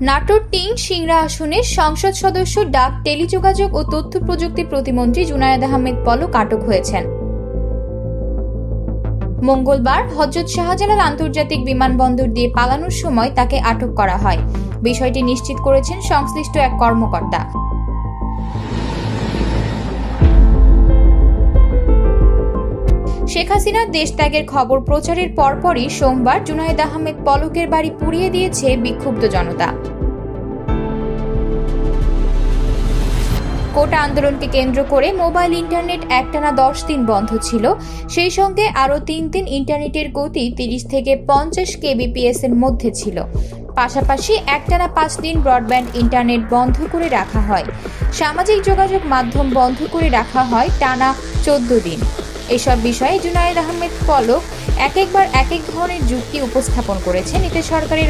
নাটোর ৩ সিংড়া আসনের সংসদ সদস্য ডাক, টেলিযোগাযোগ ও তথ্য প্রযুক্তি প্রতিমন্ত্রী জুনায়েদ আহমেদ পলক আটক হয়েছেন। মঙ্গলবার হযরত শাহজালাল আন্তর্জাতিক বিমানবন্দর দিয়ে পালানোর সময় তাকে আটক করা হয়। বিষয়টি নিশ্চিত করেছেন সংশ্লিষ্ট এক কর্মকর্তা। শেখ হাসিনার দেশত্যাগের খবর প্রচারের পরপরই সোমবার জুনায়েদ আহমেদ পলকের বাড়ি পুড়িয়ে দিয়েছে বিক্ষুব্ধ জনতা। কোটা আন্দোলনকে কেন্দ্র করে মোবাইল ইন্টারনেট একটানা 10 দিন বন্ধ ছিল। সেই সঙ্গে আরও 3 দিন ইন্টারনেটের গতি 30 থেকে 50 kbps এর মধ্যে ছিল। পাশাপাশি একটানা 5 দিন ব্রডব্যান্ড ইন্টারনেট বন্ধ করে রাখা হয়। সামাজিক যোগাযোগ মাধ্যম বন্ধ করে রাখা হয় টানা 14 দিন। এসব বিষয়ে জুনায়েদ আহমেদ পলক একবার এক ধরনের যুক্তি উপস্থাপন করেছেন। এতে সরকারের